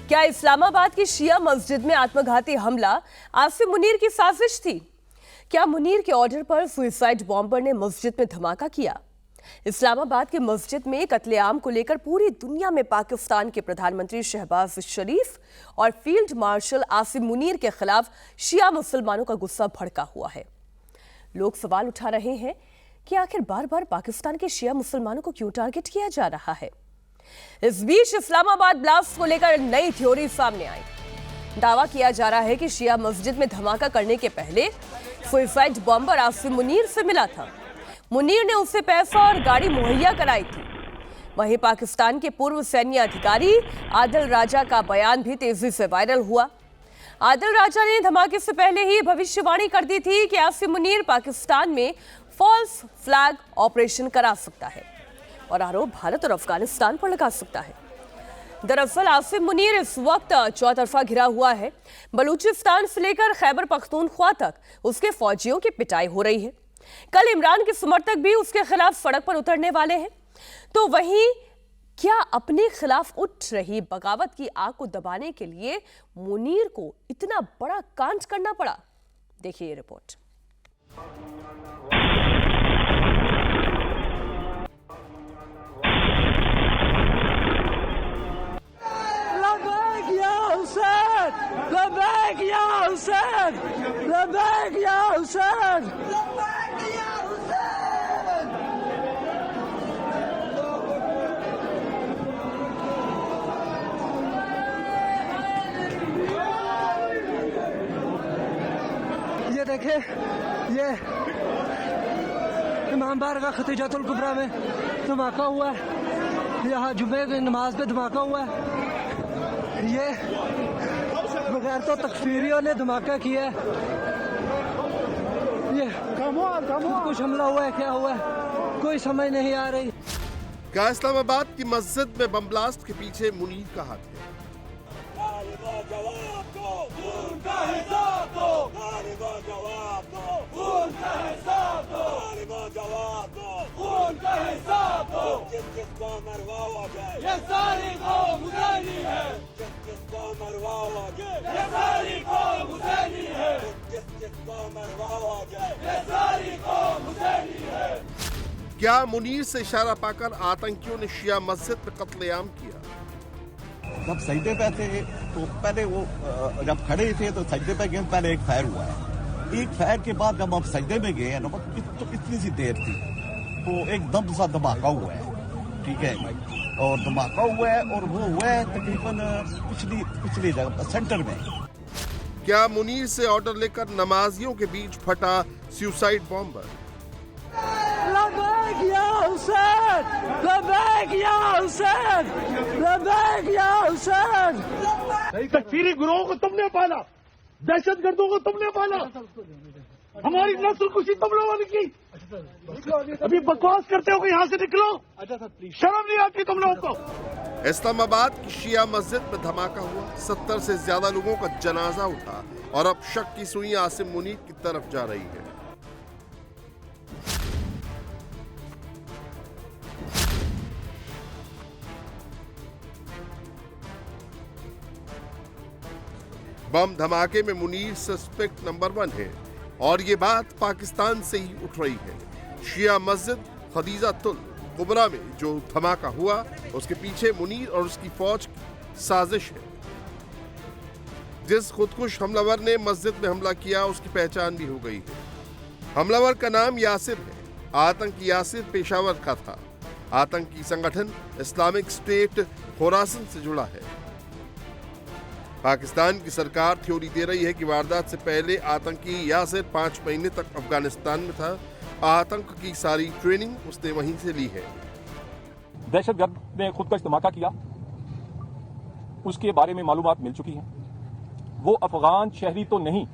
क्या इस्लामाबाद की शिया मस्जिद में आत्मघाती हमला आसिम मुनीर की साजिश थी? क्या मुनीर के ऑर्डर पर सुसाइड बॉम्बर ने मस्जिद में धमाका किया? इस्लामाबाद की मस्जिद में कत्लेआम को लेकर पूरी दुनिया में पाकिस्तान के प्रधानमंत्री शहबाज शरीफ और फील्ड मार्शल आसिम मुनीर के खिलाफ शिया मुसलमानों का गुस्सा भड़का हुआ है। लोग सवाल उठा रहे हैं कि आखिर बार बार पाकिस्तान के शिया मुसलमानों को क्यों टारगेट किया जा रहा है। इस बीच इस्लामाबाद ब्लास्ट को लेकर नई थ्योरी सामने आई। दावा किया जा रहा है कि शिया मस्जिद में धमाका करने के पहले सुसाइड बॉम्बर आसिम मुनीर से मिला था। मुनीर ने उसे पैसा और गाड़ी मुहैया कराई थी। वहीं पाकिस्तान के पूर्व सैन्य अधिकारी आदिल राजा का बयान भी तेजी से वायरल हुआ। आदिल राजा ने धमाके से पहले ही भविष्यवाणी कर दी थी कि आसिम मुनीर पाकिस्तान में फॉल्स फ्लैग ऑपरेशन करा सकता है और आरोप भारत और अफगानिस्तान पर लगा सकता है। दरअसल आसिम मुनीर इस वक्त चौतरफा घिरा हुआ है। बलूचिस्तान से लेकर खैबर पख्तूनख्वा तक उसके फौजियों की पिटाई हो रही है। कल इमरान के समर्थक भी उसके खिलाफ सड़क पर उतरने वाले हैं। तो वहीं क्या अपने खिलाफ उठ रही बगावत की आग को दबाने के लिए मुनीर को इतना बड़ा कांड करना पड़ा? देखिए ये रिपोर्ट। ये देखे, ये इमाम बारगाह खतीजतुल कुबरा में धमाका हुआ है। यहाँ जुमे की नमाज पे धमाका हुआ है। ये बगैर तो तकफीरियों ने धमाका किया है। ये कुछ हमला हुआ है, क्या हुआ है कोई समझ नहीं आ रही। क्या इस्लामाबाद की मस्जिद में बम ब्लास्ट के पीछे मुनीर का हाथ है? क्या मुनीर से इशारा पाकर आतंकियों ने शिया मस्जिद पर कत्लेआम किया? जब सजदे पे थे तो पहले वो जब खड़े थे तो सजदे पे गए, पहले एक फायर हुआ है। एक फायर के बाद जब हम सजदे में गए ना तो कितनी सी देर थी तो एकदम सा धमाका हुआ है, ठीक है, और धमाका हुआ है और वो हुआ है तकरीबन पिछली जगह सेंटर में। क्या मुनीर से ऑर्डर लेकर नमाजियों के बीच फटा सुसाइड बॉम्बर? तकफीरी गुरुओं को तुमने पाला, दहशतगर्दों को तुमने पाला, हमारी नस्ल कुशी तुम लोगों ने की। अभी बकवास करते हो कि यहाँ से निकलो, शर्म नहीं आती तुम लोगों को। इस्लामाबाद की शिया मस्जिद में धमाका हुआ, 70 से ज्यादा लोगों का जनाजा उठा और अब शक की सुई आसिम मुनीर की तरफ जा रही है। बम धमाके में मुनीर सस्पेक्ट नंबर 1 है और ये बात पाकिस्तान से ही उठ रही है। शिया मस्जिद खतीजतुल कुबरा में जो धमाका हुआ उसके पीछे मुनीर और उसकी फौज की साजिश है। जिस खुदकुश हमलावर ने मस्जिद में हमला किया उसकी पहचान भी हो गई है। हमलावर का नाम यासिर है। आतंकी यासिर पेशावर का था। आतंकी संगठन इस्लामिक स्टेट खुरासन से जुड़ा है। पाकिस्तान की सरकार थ्योरी दे रही है कि वारदात से पहले आतंकी यासिर 5 महीने तक अफगानिस्तान में था। आतंक की सारी ट्रेनिंग उसने वहीं से ली है। दहशतगर्द ने खुदकश धमाका किया, उसके बारे में मालूमात मिल चुकी है। वो अफगान शहरी तो नहीं,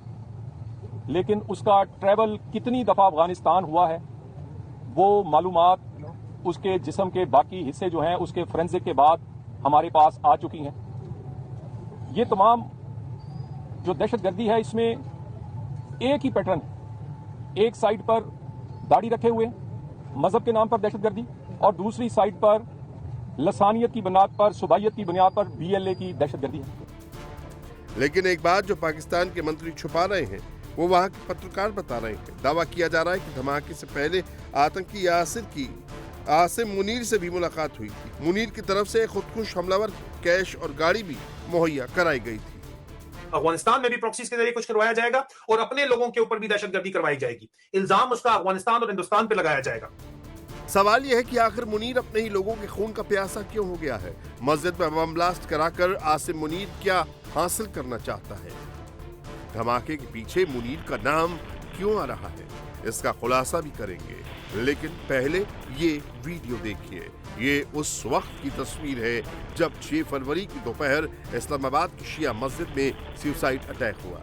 लेकिन उसका ट्रैवल कितनी दफा अफगानिस्तान हुआ है वो मालूमात उसके जिस्म के बाकी हिस्से जो हैं उसके फोरेंसिक के बाद हमारे पास आ चुकी हैं। ये तमाम जो दहशतगर्दी है इसमें एक ही पैटर्न, एक साइड पर दाढ़ी रखे हुए मजहब के नाम पर दहशतगर्दी और दूसरी साइड पर लसानियत की बुनियाद पर, सुबाइयत की बुनियाद पर BLA की दहशतगर्दी है। लेकिन एक बात जो पाकिस्तान के मंत्री छुपा रहे हैं वो वहां के पत्रकार बता रहे हैं। दावा किया जा रहा है कि धमाके से पहले आतंकी आसिम मुनीर से भी मुलाकात हुई थी। मुनीर की तरफ से खुदकुश हमलावर कैश और गाड़ी भी मुहैया कराई गई थी। अफगानिस्तान में भी प्रॉक्सीज के जरिए कुछ करवाया जाएगा और अपने लोगों के ऊपर भी दहशतगर्दी करवाई जाएगी। इल्जाम उसका अफगानिस्तान और हिंदुस्तान पे लगाया जाएगा। सवाल यह है कि आखिर मुनीर अपने ही लोगों के खून का प्यासा क्यों हो गया है? मस्जिद में बम ब्लास्ट कराकर आसिम मुनीर क्या हासिल करना चाहता है? धमाके के पीछे मुनीर का नाम क्यों आ रहा है? इसका खुलासा भी करेंगे, लेकिन पहले ये वीडियो देखिए। ये उस वक्त की तस्वीर है जब 6 फरवरी की दोपहर इस्लामाबाद की शिया मस्जिद में सुसाइड अटैक हुआ।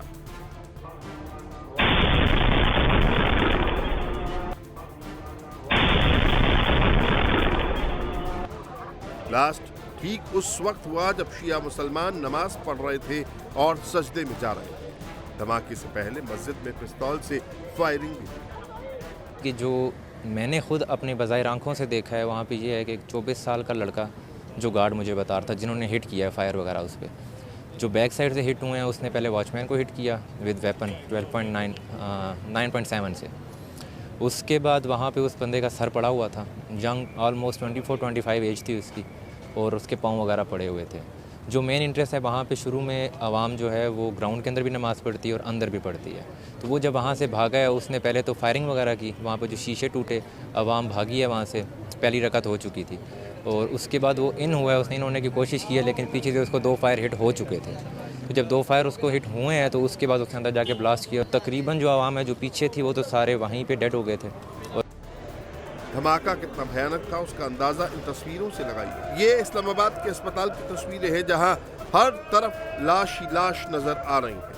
ब्लास्ट ठीक उस वक्त हुआ जब शिया मुसलमान नमाज पढ़ रहे थे और सजदे में जा रहे थे। धमाके से पहले मस्जिद में पिस्तौल से फायरिंग भी हुई। कि जो मैंने खुद अपने बज़ाहिर आंखों से देखा है वहाँ पे ये है कि एक 24 साल का लड़का जो गार्ड मुझे बता रहा था, जिन्होंने हिट किया है फायर वगैरह उस पर, जो बैक साइड से हिट हुए हैं, उसने पहले वॉचमैन को हिट किया विद वेपन 9.7 से। उसके बाद वहाँ पे उस बंदे का सर पड़ा हुआ था, यंग ऑलमोस्ट 24-25 एज थी उसकी, और उसके पाँव वगैरह पड़े हुए थे। जो मेन इंटरेस्ट है वहाँ पे शुरू में आवाम जो है वो ग्राउंड के अंदर भी नमाज़ पढ़ती है और अंदर भी पढ़ती है। तो वो जब वहाँ से भागा है, उसने पहले तो फायरिंग वगैरह की, वहाँ पे जो शीशे टूटे, आवाम भागी है वहाँ से, पहली रकत हो चुकी थी। और उसके बाद वो इन हुआ है, उसने इन होने की कोशिश की है, लेकिन पीछे से उसको 2 फायर हिट हो चुके थे। तो जब 2 फायर उसको हिट हुए हैं तो उसके बाद उसके अंदर जाके ब्लास्ट किया। तकरीबन जो आवाम है जो पीछे थी वो तो सारे वहीं पर डेड हो गए थे। धमाका कितना भयानक था उसका अंदाजा इन तस्वीरों से लगाइए। ये इस्लामाबाद के अस्पताल की तस्वीरें हैं जहां हर तरफ लाश ही लाश नजर आ रही हैं।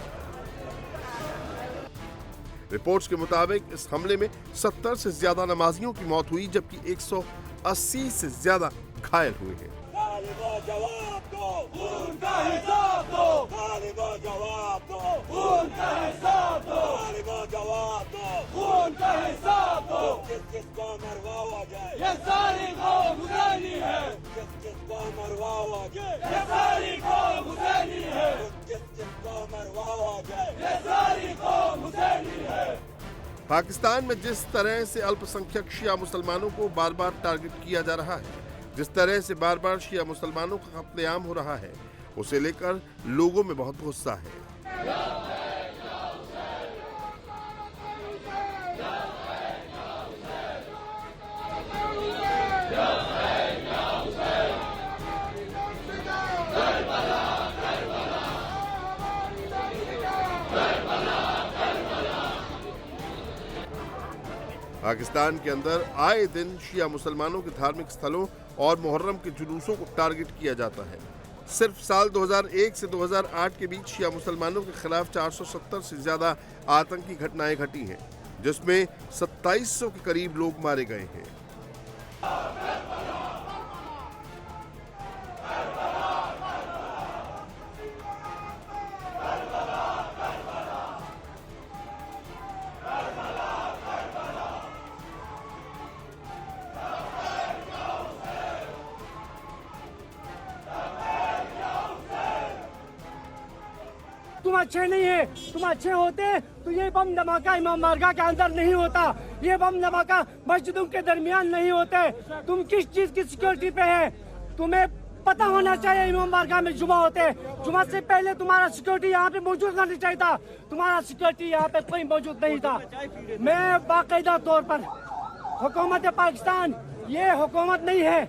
रिपोर्ट्स के मुताबिक इस हमले में 70 से ज्यादा नमाजियों की मौत हुई, जबकि 180 से ज्यादा घायल हुए हैं। पाकिस्तान में जिस तरह से अल्पसंख्यक शिया मुसलमानों को बार बार टारगेट किया जा रहा है, जिस तरह से बार बार शिया मुसलमानों का कत्लेआम हो रहा है, उसे लेकर लोगों में बहुत गुस्सा है। पाकिस्तान के अंदर आए दिन शिया मुसलमानों के धार्मिक स्थलों और मुहर्रम के जुलूसों को टारगेट किया जाता है। सिर्फ साल 2001 से 2008 के बीच शिया मुसलमानों के खिलाफ 470 से ज्यादा आतंकी घटनाएं घटी हैं, जिसमें 2700 के करीब लोग मारे गए हैं। तुम अच्छे नहीं है, तुम अच्छे होते तो ये बम धमाका इमाम बारगाह के अंदर नहीं होता, ये बम धमाका मस्जिदों के दरमियान नहीं होते। तुम किस चीज की सिक्योरिटी पे है? तुम्हें पता होना चाहिए इमाम बारगाह में जुमा होते, जुमा से पहले तुम्हारा सिक्योरिटी यहाँ पे मौजूद होना चाहिए था। तुम्हारा सिक्योरिटी यहाँ पे कोई मौजूद नहीं था। मैं बाकायदा तौर पर हुकूमत पाकिस्तान, ये हुकूमत नहीं है,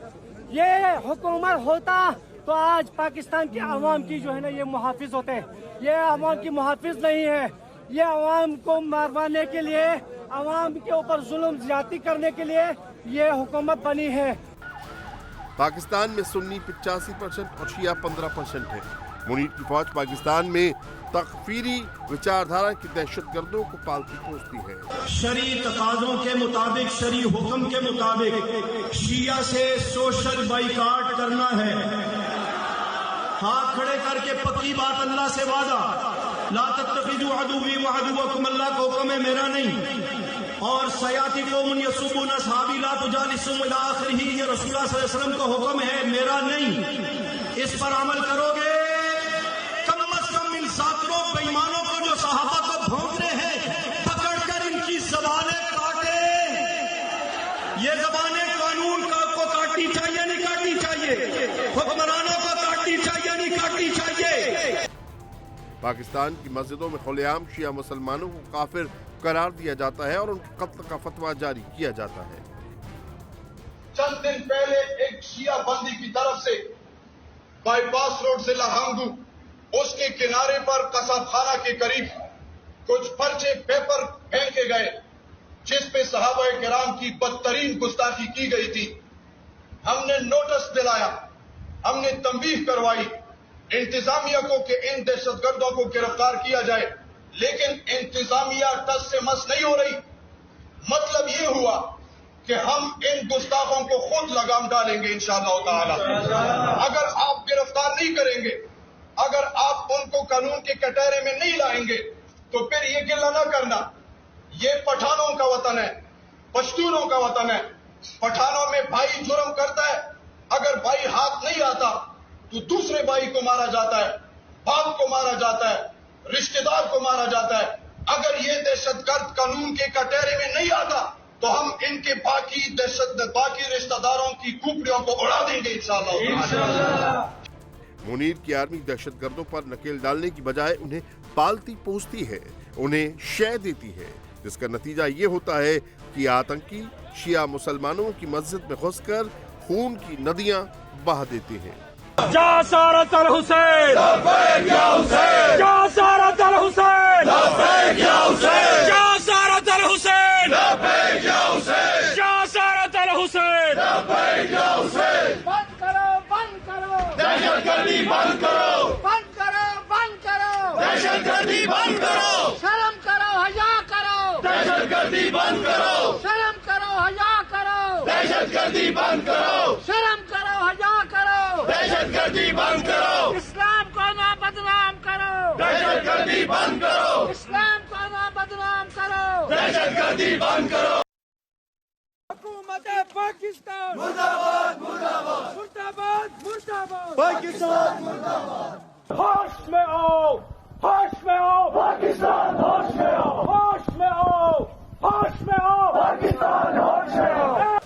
ये हुकूमत होता तो आज पाकिस्तान की आवाम की जो है ना ये मुहाफिज होते। ये आवाम की मुहाफिज नहीं है, ये आवाम को मारवाने के लिए, आवाम के ऊपर जुल्म ज्यादती करने के लिए ये हुकूमत बनी है। पाकिस्तान में सुन्नी 85% और शिया 15% है। मुनीर की फौज पाकिस्तान में तकफीरी विचारधारा की दहशतगर्दों को पालती पोसती है। शरी तकाज़ों के मुताबिक, शरी हुक्म के मुताबिक शिया से सोशल बाइकाट करना है। हाथ खड़े करके पक्की बात, अल्लाह से वादा, ला तत्तखिज़ू अदुव्वी व अदुव्वकुम, अल्लाह का हुक्म है, मेरा नहीं। और सयाती कौमुन यसुबून असहाबी ला तुजालिसुम इला आखिरिही, ये रसूलुल्लाह सल्लल्लाहु अलैहि वसल्लम का हुक्म है, मेरा नहीं। इस पर अमल करोगे, कम अज कम इन सातरों बेईमानों को जो सहाबा को भोंक रहे हैं, पकड़कर इनकी जबानें काटे। ये जबानें कानून को काटनी चाहिए, नहीं काटनी चाहिए? हुक्मरानों को काटनी चाहिए, नहीं काटनी चाहिए? पाकिस्तान की मस्जिदों में खुलेआम शिया मुसलमानों को काफिर करार दिया जाता है और उनके कत्ल का फतवा जारी किया जाता है। चंद दिन पहले एक शिया बंदी की तरफ से बाईपास रोड से लाहंगू उसके किनारे पर कसाबखाना के करीब कुछ पर्चे पेपर फेंके गए जिस पे सहाबा किराम की बदतरीन गुस्ताखी की गई थी। हमने नोटिस दिलाया, हमने तंबीह करवाई इंतजामिया को कि इन दहशतगर्दों को गिरफ्तार किया जाए, लेकिन इंतजामिया टस से मस नहीं हो रही। मतलब ये हुआ कि हम इन गुस्ताखों को खुद लगाम डालेंगे इंशाअल्लाह ताला। अगर आप गिरफ्तार नहीं करेंगे, अगर आप उनको कानून के कटहरे में नहीं लाएंगे, तो फिर ये गिला ना करना, ये पठानों का वतन है, पश्तूनों का वतन है। पठानों में भाई जुर्म करता है, अगर भाई हाथ नहीं आता तो दूसरे भाई को मारा जाता है, बाप को मारा जाता है, रिश्तेदार को मारा जाता है। अगर ये दहशतगर्द कानून के कटहरे में नहीं आता तो हम इनके बाकी रिश्तेदारों की कुकड़ियों को उड़ा देंगे इंशाअल्लाह। मुनीर की आर्मी दहशतगर्दों पर नकेल डालने की बजाय उन्हें पालती पोसती है, उन्हें शय देती है, जिसका नतीजा ये होता है कि आतंकी शिया मुसलमानों की मस्जिद में घुसकर खून की नदियां बहा देते हैं। जा सारत अल हुसैन, या हुसैन, जा सारत अल हुसैन, या हुसैन, जा सारत अल हुसैन, या हुसैन, जा सारत अल हुसैन, या हुसैन। बंद करो, बंद करो दहशतगर्दी, बंद करो, बंद करो, बंद करो दहशतगर्दी, बंद करो। शर्म करो, हया करो दहशतगर्दी, बंद करो। शर्म करो, हया करो दहशतगर्दी, बंद करो। शर्म करो, हया करो दहशतगर्दी, बंद करो। इस्लाम को ना बदनाम करो दहशतगर्दी, बंद करो। इस्लाम को ना बदनाम करो दहशतगर्दी, बंद करो। हुकूमत पाकिस्तान मुर्दाबाद, मुर्दाबाद, मुर्दाबाद, मुर्दाबाद, पाकिस्तान मुर्दाबाद। होश में आओ, होश में आओ पाकिस्तान, होश में आओ, होश में आओ, होश में आओ पाकिस्तान, होश में आओ।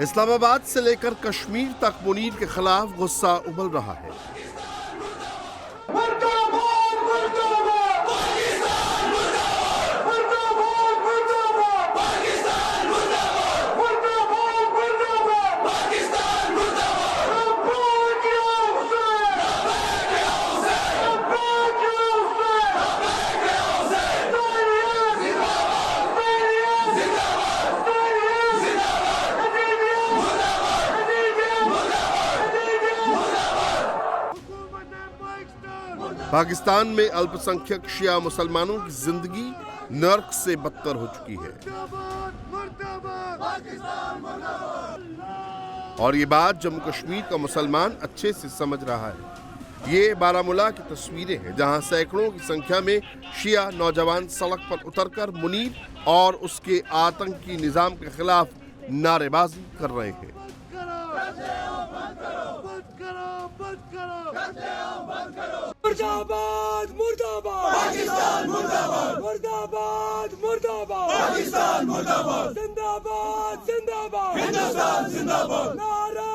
इस्लामाबाद से लेकर कश्मीर तक मुनीर के खिलाफ गुस्सा उबल रहा है। पाकिस्तान में अल्पसंख्यक शिया मुसलमानों की जिंदगी नर्क से बदतर हो चुकी है और ये बात जम्मू कश्मीर का मुसलमान अच्छे से समझ रहा है। ये बारामूला की तस्वीरें हैं जहां सैकड़ों की संख्या में शिया नौजवान सड़क पर उतरकर मुनीर और उसके आतंकी निजाम के खिलाफ नारेबाजी कर रहे हैं। मुर्दाबाद, मुर्दाबाद पाकिस्तान, मुर्दाबाद, मुर्दाबाद, मुर्दाबाद पाकिस्तान, मुर्दाबाद, जिंदाबाद, जिंदाबाद हिंदुस्तान, जिंदाबाद, नारा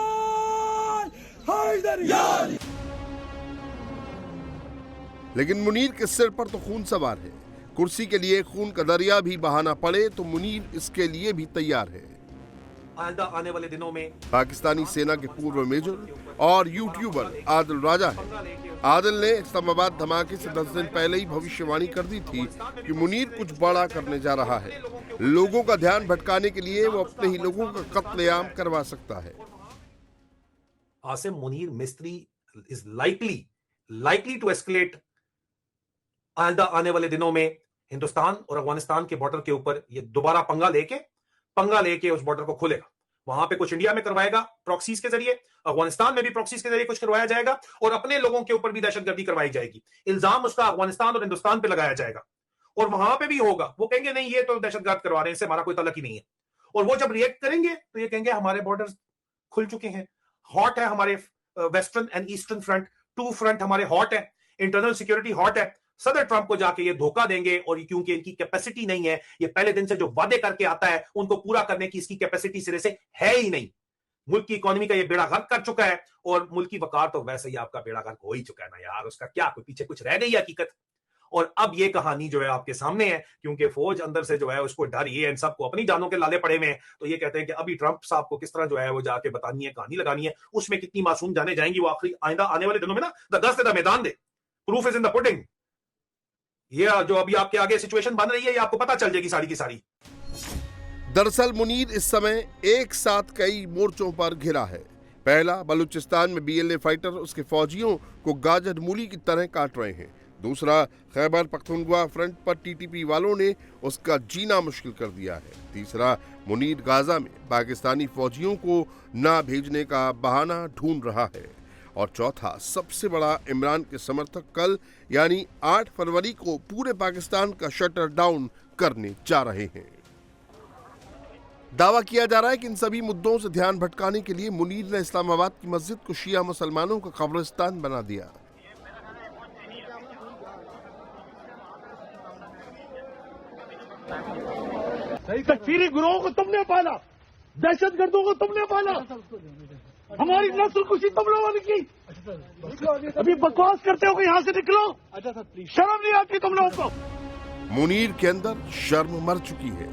हैदरी। लेकिन मुनीर के सिर पर तो खून सवार है। कुर्सी के लिए खून का दरिया भी बहाना पड़े तो मुनीर इसके लिए भी तैयार है। आने वाले दिनों में पाकिस्तानी सेना के पूर्व मेजर और यूट्यूबर आदिल राजा है। आदिल ने इस्लामाबाद धमाके से 10 दिन पहले ही भविष्यवाणी कर दी थी कि मुनीर कुछ बड़ा करने जा रहा है। लोगों का ध्यान भटकाने के लिए वो अपने ही लोगों का कत्लेआम करवा सकता है। आसिम मुनीर मिस्त्री इज लाइकली टू एस्केलेट। आने वाले दिनों में हिंदुस्तान और अफगानिस्तान के बॉर्डर के ऊपर ये दोबारा पंगा लेके उस बॉर्डर को खोलेगा। वहां पे कुछ इंडिया में करवाएगा प्रॉक्सीज के जरिए, अफगानिस्तान में भी प्रॉक्सीज के जरिए कुछ करवाया जाएगा और अपने लोगों के ऊपर भी दहशतगर्दी करवाई जाएगी। इल्जाम उसका अफगानिस्तान और हिंदुस्तान पे लगाया जाएगा और वहां पे भी होगा, वो कहेंगे नहीं ये तो दहशतगर्द करवा रहे हैं, इससे हमारा कोई तल्लुक ही नहीं है। और वो जब रिएक्ट करेंगे तो ये कहेंगे हमारे बॉर्डर खुल चुके हैं, हॉट है हमारे western and eastern front, 2 front हमारे हॉट है, इंटरनल सिक्योरिटी हॉट है। सदर ट्रंप को जाके ये धोखा देंगे, और क्योंकि इनकी कैपेसिटी नहीं है, ये पहले दिन से जो वादे करके आता है उनको पूरा करने की इसकी कैपेसिटी सिरे से है ही नहीं। मुल्क की इकोनॉमी का ये बेड़ा गर्क कर चुका है, और मुल्क की वकार तो वैसे ही आपका बेड़ा गर्क हो ही चुका है ना यार, उसका क्या कोई पीछे कुछ रह गई हकीकत। और अब ये कहानी जो है आपके सामने है, क्योंकि फौज अंदर से जो है उसको डर ये, इन सबको अपनी जानों के लाले पड़े हुए हैं, तो ये कहते हैं कि अभी ट्रंप साहब को किस तरह जो है वो जाके बतानी है, कहानी लगानी है, उसमें कितनी मासूम जाने जाएंगी वो आखिरी आइंदा आने वाले दिनों में ना, द दस द मैदान दे, proof is in the pudding. ये जो अभी आपके आगे सिचुएशन बन रही है ये आपको पता चल जाएगी सारी की सारी। दरअसल मुनीर इस समय एक साथ कई मोर्चों पर घिरा है। पहला, बलूचिस्तान में बीएलए फाइटर उसके फौजियों को गाजर मूली की तरह काट रहे हैं। दूसरा, खैबर पख्तूनख्वा फ्रंट पर टीटीपी वालों ने उसका जीना मुश्किल कर दिया है। तीसरा, मुनीर गाजा में पाकिस्तानी फौजियों को ना भेजने का बहाना ढूंढ रहा है। और चौथा, सबसे बड़ा, इमरान के समर्थक कल यानी 8 फरवरी को पूरे पाकिस्तान का शटर डाउन करने जा रहे हैं। दावा किया जा रहा है कि इन सभी मुद्दों से ध्यान भटकाने के लिए मुनीर ने इस्लामाबाद की मस्जिद को शिया मुसलमानों का कब्रिस्तान बना दिया। तकफीरी गुरोहों को तुमने पाला, दहशतगर्दों को तुमने पाला, हमारी नस्ल कुशी तुम लोगों ने की। अभी बकवास करते हो कि यहाँ से निकलो, शर्म नहीं आती तुम लोगों को। मुनीर के अंदर शर्म मर चुकी है।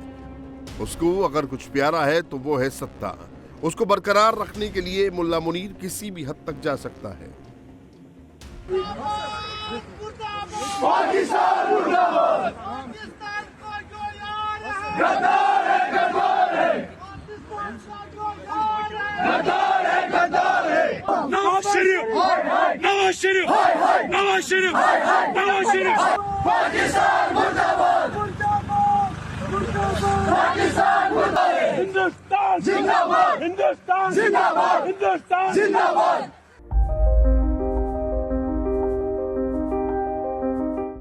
उसको अगर कुछ प्यारा है तो वो है सत्ता। उसको बरकरार रखने के लिए मुल्ला मुनीर किसी भी हद तक जा सकता है। पाकिस्तान मुर्दाबाद, गद्दार है, गद्दार है, गद्दार है, गद्दार है। नवाज शरीफ, नवाज शरीफ, नवाज शरीफ, नवाज शरीफ। पाकिस्तान मुर्दाबाद, पाकिस्तान मुर्दाबाद, हिंदुस्तान जिंदाबाद, हिंदुस्तान जिंदाबाद, हिंदुस्तान जिंदाबाद।